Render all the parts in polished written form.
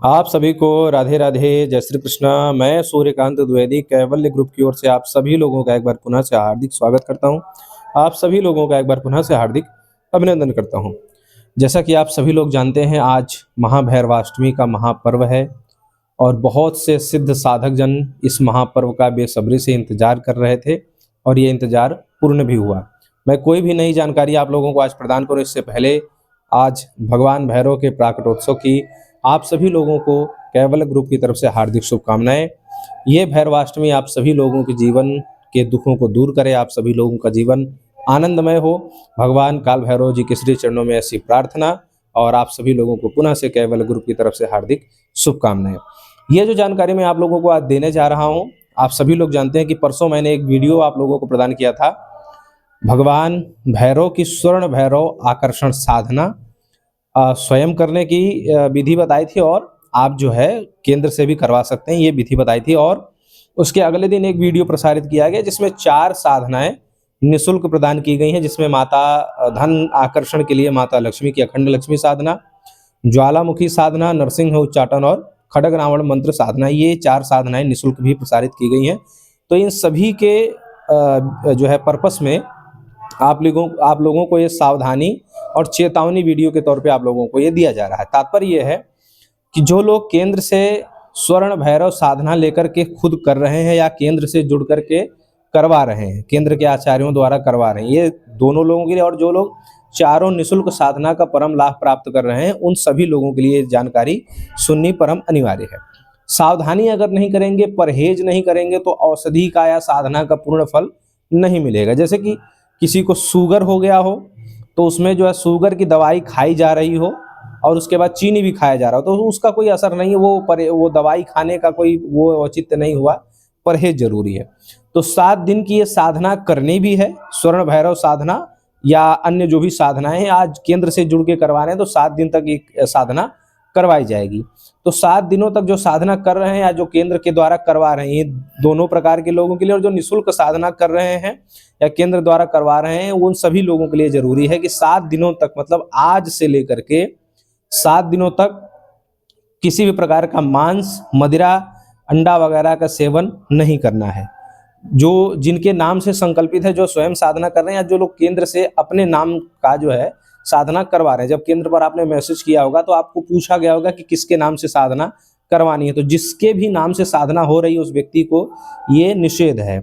आप सभी को राधे राधे, जय श्री कृष्णा। मैं सूर्यकांत द्विवेदी कैवल्य ग्रुप की ओर से आप सभी लोगों का एक बार पुनः से हार्दिक स्वागत करता हूं। आप सभी लोगों का एक बार पुनः से हार्दिक अभिनंदन करता हूं। जैसा कि आप सभी लोग जानते हैं, आज महाभैरवाष्टमी का महापर्व है और बहुत से सिद्ध साधक जन इस महापर्व का बेसब्री से इंतजार कर रहे थे और ये इंतजार पूर्ण भी हुआ। मैं कोई भी नई जानकारी आप लोगों को आज प्रदान करूं इससे पहले आज भगवान भैरव के प्राकटोत्सव की आप सभी लोगों को कैवल्य ग्रुप की तरफ से हार्दिक शुभकामनाएं। ये भैरवाष्टमी आप सभी लोगों के जीवन के दुखों को दूर करे, आप सभी लोगों का जीवन आनंदमय हो। भगवान काल भैरव जी के श्री चरणों में ऐसी प्रार्थना और आप सभी लोगों को पुनः से कैवल्य ग्रुप की तरफ से हार्दिक शुभकामनाएं। ये जो जानकारी मैं आप लोगों को आज देने जा रहा हूँ, आप सभी लोग जानते हैं कि परसों मैंने एक वीडियो आप लोगों को प्रदान किया था, भगवान भैरव की स्वर्ण भैरव आकर्षण साधना स्वयं करने की विधि बताई थी और आप जो है केंद्र से भी करवा सकते हैं, ये विधि बताई थी। और उसके अगले दिन एक वीडियो प्रसारित किया गया जिसमें 4 साधनाएं निःशुल्क प्रदान की गई हैं, जिसमें माता धन आकर्षण के लिए माता लक्ष्मी की अखंड लक्ष्मी साधना, ज्वालामुखी साधना, नरसिंह उच्चाटन और खड्ग रावण मंत्र साधना, ये 4 साधनाएं निःशुल्क भी प्रसारित की गई हैं। तो इन सभी के जो है पर्पस में आप लोगों को ये सावधानी और चेतावनी वीडियो के तौर पे आप लोगों को ये दिया जा रहा है। तात्पर्य ये है कि जो लोग केंद्र से स्वर्ण भैरव साधना लेकर के खुद कर रहे हैं या केंद्र से जुड़ करके करवा रहे हैं, केंद्र के आचार्यों द्वारा करवा रहे हैं, ये दोनों लोगों के लिए, और जो लोग चारों निःशुल्क साधना का परम लाभ प्राप्त कर रहे हैं, उन सभी लोगों के लिए जानकारी सुननी परम अनिवार्य है। सावधानी अगर नहीं करेंगे, परहेज नहीं करेंगे, तो औषधि का या साधना का पूर्ण फल नहीं मिलेगा। जैसे कि किसी को शुगर हो गया हो तो उसमें जो है शुगर की दवाई खाई जा रही हो और उसके बाद चीनी भी खाया जा रहा हो, तो उसका कोई असर नहीं है, वो दवाई खाने का कोई वो औचित्य नहीं हुआ, परहेज जरूरी है। तो 7 दिन की ये साधना करनी भी है, स्वर्ण भैरव साधना या अन्य जो भी साधनाएं हैं, आज केंद्र से जुड़ के करवा रहे हैं तो 7 दिन तक ये साधना करवाई जाएगी। तो 7 दिनों तक जो साधना कर रहे हैं या जो केंद्र के द्वारा करवा रहे हैं, दोनों प्रकार के लोगों के लिए, और जो निःशुल्क साधना कर रहे हैं या केंद्र द्वारा करवा रहे हैं, उन सभी लोगों के लिए जरूरी है कि 7 दिनों तक, मतलब आज से लेकर के 7 दिनों तक किसी भी प्रकार का मांस, मदिरा, अंडा वगैरह का सेवन नहीं करना है। जो जिनके नाम से संकल्पित है, जो स्वयं साधना कर रहे हैं, या जो लोग केंद्र से अपने नाम का जो है साधना करवा रहे हैं, जब केंद्र पर आपने मैसेज किया होगा तो आपको पूछा गया होगा कि किसके नाम से साधना करवानी है, तो जिसके भी नाम से साधना हो रही है उस व्यक्ति को ये निषेध है।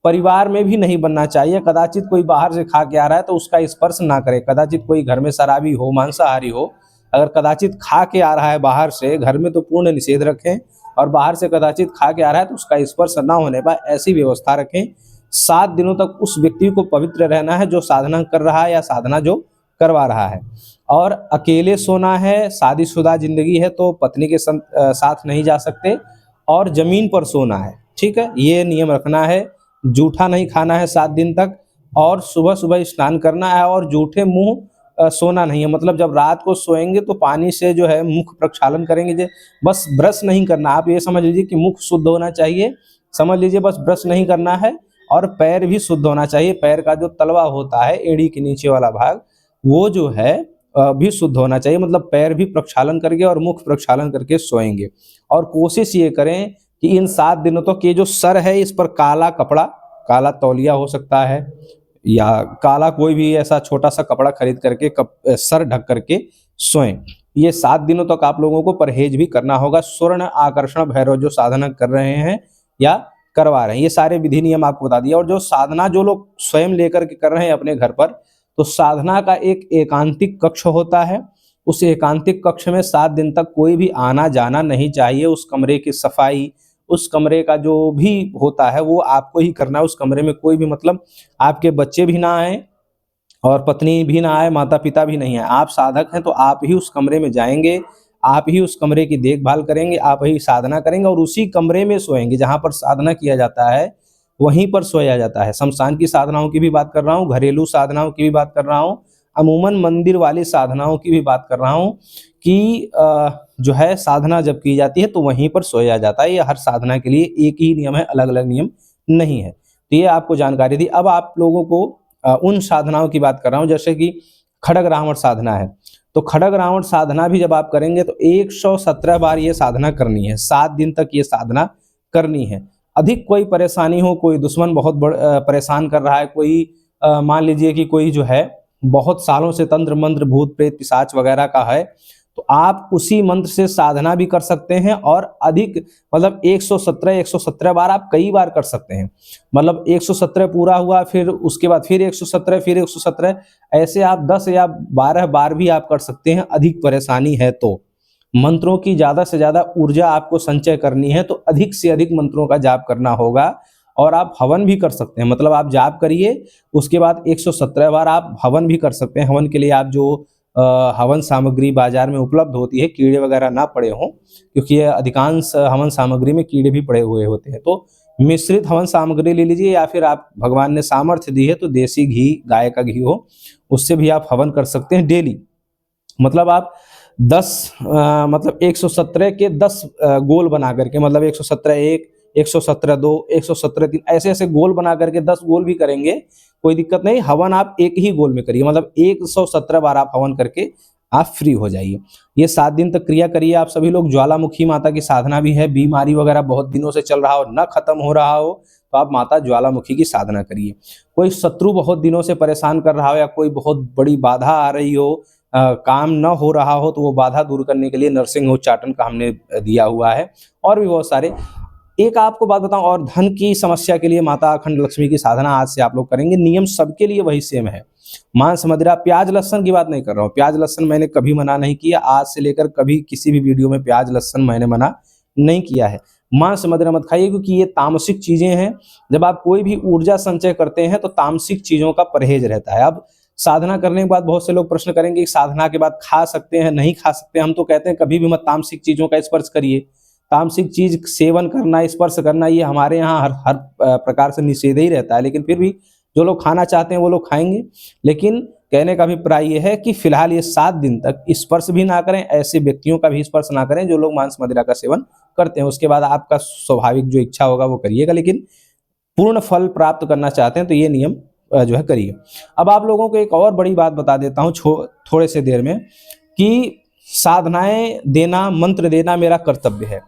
परिवार में भी नहीं बनना चाहिए। कदाचित कोई बाहर से खा के आ रहा है तो उसका स्पर्श ना करे। कदाचित कोई घर में शराबी हो, मांसाहारी हो, अगर कदाचित खा के आ रहा है बाहर से, घर में तो पूर्ण निषेध रखें, और बाहर से कदाचित खा के आ रहा है तो उसका स्पर्श ना होने पर ऐसी व्यवस्था रखें। 7 दिनों तक उस व्यक्ति को पवित्र रहना है जो साधना कर रहा है या साधना जो करवा रहा है। और अकेले सोना है, शादीशुदा जिंदगी है तो पत्नी के साथ नहीं जा सकते, और जमीन पर सोना है, ठीक है, ये नियम रखना है। जूठा नहीं खाना है 7 दिन तक, और सुबह सुबह स्नान करना है, और जूठे मुंह सोना नहीं है। मतलब जब रात को सोएंगे तो पानी से जो है मुख प्रक्षालन करेंगे, बस ब्रश नहीं करना। आप ये समझ लीजिए कि मुख शुद्ध होना चाहिए, समझ लीजिए, बस ब्रश नहीं करना है। और पैर भी शुद्ध होना चाहिए, पैर का जो तलवा होता है, एड़ी के नीचे वाला भाग, वो जो है भी शुद्ध होना चाहिए। मतलब पैर भी प्रक्षालन करके और मुख प्रक्षालन करके सोएंगे। और कोशिश ये करें कि इन 7 दिनों तक ये जो सर है इस पर काला कपड़ा, काला तौलिया हो सकता है, या काला कोई भी ऐसा छोटा सा कपड़ा खरीद करके सर ढक करके सोएं। ये 7 दिनों तक आप लोगों को परहेज भी करना होगा। स्वर्ण आकर्षण भैरव जो साधना कर रहे हैं या करवा रहे हैं, ये सारे विधि नियम आपको बता दिया। और जो साधना जो लोग स्वयं लेकर के कर रहे हैं अपने घर पर, तो साधना का एक एकांतिक कक्ष होता है। उस एकांतिक कक्ष में 7 दिन तक कोई भी आना जाना नहीं चाहिए। उस कमरे की सफाई, उस कमरे का जो भी होता है वो आपको ही करना है। उस कमरे में कोई भी, मतलब आपके बच्चे भी ना आए और पत्नी भी ना आए, माता पिता भी नहीं आए। आप साधक हैं तो आप ही उस कमरे में जाएंगे, आप ही उस कमरे की देखभाल करेंगे, आप ही साधना करेंगे, और उसी कमरे में सोएंगे जहाँ पर साधना किया जाता है, वहीं पर सोया जाता है। शमशान की साधनाओं की भी बात कर रहा हूँ, घरेलू साधनाओं की भी बात कर रहा हूँ, अमूमन मंदिर वाली साधनाओं की भी बात कर रहा हूँ कि जो है साधना जब की जाती है तो वहीं पर सोया जाता है। ये हर साधना के लिए एक ही नियम है, अलग अलग नियम नहीं है। तो ये आपको जानकारी दी। अब आप लोगों को उन साधनाओं की बात कर रहा हूँ जैसे कि खड़ग रावण साधना है। तो खड़ग रावण साधना भी जब आप करेंगे तो 117 बार ये साधना करनी है, 7 दिन तक ये साधना करनी है। अधिक कोई परेशानी हो, कोई दुश्मन बहुत परेशान कर रहा है, कोई मान लीजिए कि कोई जो है बहुत सालों से तंत्र मंत्र भूत प्रेत पिशाच वगैरह का है, तो आप उसी मंत्र से साधना भी कर सकते हैं और अधिक मतलब 117 बार आप कई बार कर सकते हैं। मतलब 117 पूरा हुआ, फिर उसके बाद फिर 117, फिर 117, ऐसे आप 10 या 12 बार भी आप कर सकते हैं। अधिक परेशानी है तो मंत्रों की ज़्यादा से ज़्यादा ऊर्जा आपको संचय करनी है तो अधिक से अधिक मंत्रों का जाप करना होगा। और आप हवन भी कर सकते हैं, मतलब आप जाप करिए, उसके बाद 117 बार आप हवन भी कर सकते हैं। हवन के लिए आप जो हवन सामग्री बाजार में उपलब्ध होती है, कीड़े वगैरह ना पड़े हों, क्योंकि ये अधिकांश हवन सामग्री में कीड़े भी पड़े हुए होते हैं, तो मिश्रित हवन सामग्री ले लीजिए, या फिर आप भगवान ने सामर्थ्य दी है तो देसी घी, गाय का घी हो, उससे भी आप हवन कर सकते हैं डेली। मतलब आप 10 मतलब 117 के 10 गोल बना करके, मतलब 117 1, 117 2, 117 3, ऐसे ऐसे गोल बना करके 10 गोल भी करेंगे, कोई दिक्कत नहीं। हवन आप एक ही गोल में करिए, मतलब 117 बार आप हवन करके आप फ्री हो जाइए। ये 7 दिन तक क्रिया करिए आप सभी लोग। ज्वालामुखी माता की साधना भी है, बीमारी वगैरह बहुत दिनों से चल रहा हो, न खत्म हो रहा हो, तो आप माता ज्वालामुखी की साधना करिए। कोई शत्रु बहुत दिनों से परेशान कर रहा हो, या कोई बहुत बड़ी बाधा आ रही हो, काम न हो रहा हो, तो वो बाधा दूर करने के लिए नरसिंह उच्चाटन का हमने दिया हुआ है, और भी बहुत सारे। एक आपको बात बताऊं, और धन की समस्या के लिए माता अखंड लक्ष्मी की साधना आज से आप लोग करेंगे। नियम सबके लिए वही सेम है। मांस मदिरा, प्याज लहसन की बात नहीं कर रहा हूँ, प्याज लहसन मैंने कभी मना नहीं किया, आज से लेकर कभी किसी भी वीडियो में प्याज लहसन मैंने मना नहीं किया है। मांस मदिरा मत खाइए, क्योंकि ये तामसिक चीजें हैं। जब आप कोई भी ऊर्जा संचय करते हैं तो तामसिक चीजों का परहेज रहता है। अब साधना करने के बाद बहुत से लोग प्रश्न करेंगे कि साधना के बाद खा सकते हैं, नहीं खा सकते। हम तो कहते हैं कभी भी मत तामसिक चीजों का स्पर्श करिए। तामसिक चीज सेवन करना, स्पर्श करना, ये हमारे यहाँ हर प्रकार से निषेध ही रहता है, लेकिन फिर भी जो लोग खाना चाहते हैं वो लोग खाएंगे। लेकिन कहने का अभिप्राय ये है कि फिलहाल ये 7 दिन तक स्पर्श भी ना करें, ऐसे व्यक्तियों का भी स्पर्श ना करें जो लोग मांस मदिरा का सेवन करते हैं। उसके बाद आपका स्वाभाविक जो इच्छा होगा वो करिएगा, लेकिन पूर्ण फल प्राप्त करना चाहते हैं तो ये नियम जो है करिए। अब आप लोगों को एक और बड़ी बात बता देता हूँ थोड़े से देर में, कि साधनाएं देना, मंत्र देना मेरा कर्तव्य है।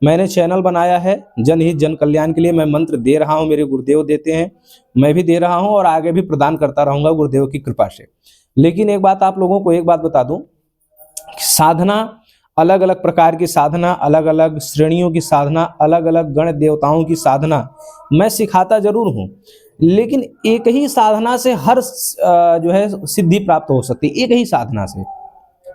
मैंने चैनल बनाया है जनहित जन कल्याण के लिए, मैं मंत्र दे रहा हूँ, मेरे गुरुदेव देते हैं, मैं भी दे रहा हूँ और आगे भी प्रदान करता रहूँगा गुरुदेव की कृपा से। लेकिन एक बात आप लोगों को एक बात बता दूं, साधना, अलग अलग प्रकार की साधना, अलग अलग श्रेणियों की साधना, अलग अलग गण देवताओं की साधना मैं सिखाता जरूर हूँ, लेकिन एक ही साधना से हर जो है सिद्धि प्राप्त हो सकती है, एक ही साधना से।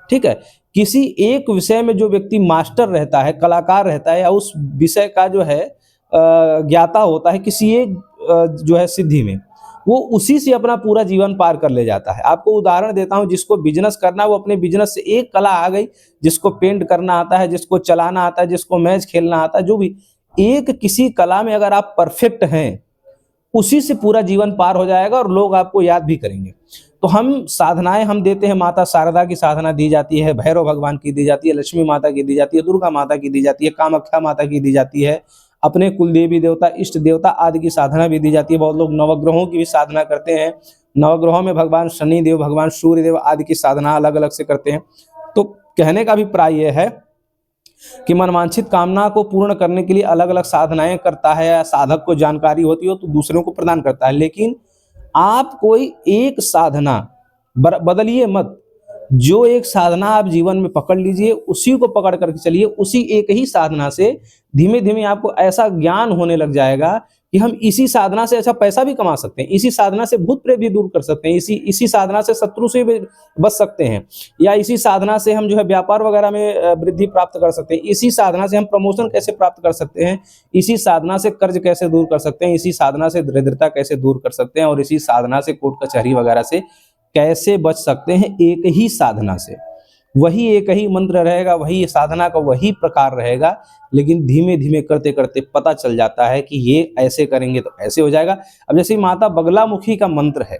ठीक है, किसी एक विषय में जो व्यक्ति मास्टर रहता है, कलाकार रहता है, या उस विषय का जो है ज्ञाता होता है किसी एक जो है सिद्धि में, वो उसी से अपना पूरा जीवन पार कर ले जाता है। आपको उदाहरण देता हूं, जिसको बिजनेस करना, वो अपने बिजनेस से एक कला आ गई, जिसको पेंट करना आता है, जिसको चलाना आता है, जिसको मैच खेलना आता है, जो भी एक किसी कला में अगर आप परफेक्ट हैं, उसी से पूरा जीवन पार हो जाएगा और लोग आपको याद भी करेंगे। तो हम साधनाएं हम देते हैं, माता शारदा की साधना दी जाती है, भैरव भगवान की दी जाती है, लक्ष्मी माता की दी जाती है, दुर्गा माता की दी जाती है, कामाख्या माता की दी जाती है, अपने कुल देवी देवता, इष्ट देवता आदि की साधना भी दी जाती है। बहुत लोग नवग्रहों की भी साधना करते हैं, नवग्रहों में भगवान शनि देव, भगवान सूर्य देव आदि की साधना अलग अलग से करते हैं। तो कहने का अभिप्राय यह है कि मनवांछित कामना को पूर्ण करने के लिए अलग अलग साधनाएं करता है, साधक को जानकारी होती हो तो दूसरों को प्रदान करता है। लेकिन आप कोई एक साधना बदलिए मत, जो एक साधना आप जीवन में पकड़ लीजिए, उसी को पकड़ करके चलिए। उसी एक ही साधना से धीमे धीमे आपको ऐसा ज्ञान होने लग जाएगा कि हम इसी साधना से अच्छा पैसा भी कमा सकते हैं, इसी साधना से भूत प्रेत भी दूर कर सकते हैं, इसी साधना से शत्रु से भी बच सकते हैं, या इसी साधना से हम जो है व्यापार वगैरह में वृद्धि प्राप्त कर सकते हैं, इसी साधना से हम प्रमोशन कैसे प्राप्त कर सकते हैं, इसी साधना से कर्ज कैसे दूर कर सकते हैं, इसी साधना से दरिद्रता कैसे दूर कर सकते हैं, और इसी साधना से कोर्ट कचहरी वगैरह से कैसे बच सकते हैं। एक ही साधना से, वही एक ही मंत्र रहेगा, वही साधना का वही प्रकार रहेगा, लेकिन धीमे धीमे करते करते पता चल जाता है कि ये ऐसे करेंगे तो ऐसे हो जाएगा। अब जैसे माता बगलामुखी का मंत्र है,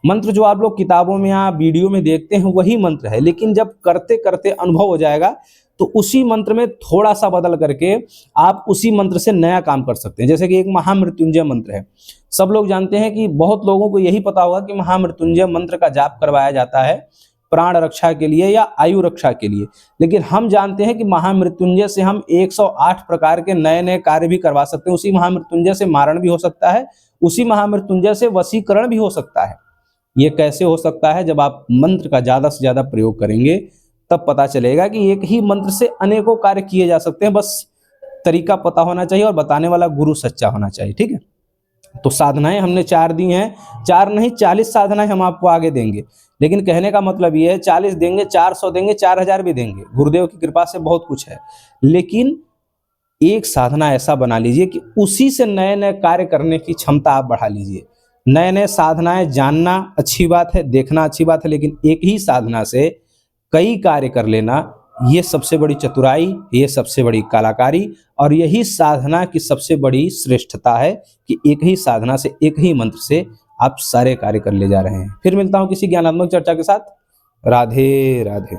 मंत्र जो आप लोग किताबों में या वीडियो में देखते हैं वही मंत्र है, लेकिन जब करते करते अनुभव हो जाएगा तो उसी मंत्र में थोड़ा सा बदल करके आप उसी मंत्र से नया काम कर सकते हैं। जैसे कि एक महामृत्युंजय मंत्र है, सब लोग जानते हैं कि बहुत लोगों को यही पता होगा कि महामृत्युंजय मंत्र का जाप करवाया जाता है प्राण रक्षा के लिए या आयु रक्षा के लिए, लेकिन हम जानते हैं कि महामृत्युंजय से हम 108 प्रकार के नए नए कार्य भी करवा सकते हैं। उसी महामृत्युंजय से मारण भी हो सकता है, उसी महामृत्युंजय से वशीकरण भी हो सकता है। ये कैसे हो सकता है? जब आप मंत्र का ज्यादा से ज्यादा प्रयोग करेंगे तब पता चलेगा कि एक ही मंत्र से अनेकों कार्य किए जा सकते हैं। बस तरीका पता होना चाहिए और बताने वाला गुरु सच्चा होना चाहिए। ठीक है, तो साधनाएं हमने 4 दी हैं, 4 नहीं 40 साधनाएं हम आपको आगे देंगे, लेकिन कहने का मतलब ये है 40 देंगे, 400 देंगे, 4000 भी देंगे, गुरुदेव की कृपा से बहुत कुछ है। लेकिन एक साधना ऐसा बना लीजिए कि उसी से नए नए कार्य करने की क्षमता आप बढ़ा लीजिए। नए नए साधनाएं जानना अच्छी बात है, देखना अच्छी बात है, लेकिन एक ही साधना से कई कार्य कर लेना, ये सबसे बड़ी चतुराई, ये सबसे बड़ी कलाकारी और यही साधना की सबसे बड़ी श्रेष्ठता है कि एक ही साधना से, एक ही मंत्र से आप सारे कार्य कर ले जा रहे हैं। फिर मिलता हूं किसी ज्ञानात्मक चर्चा के साथ। राधे राधे।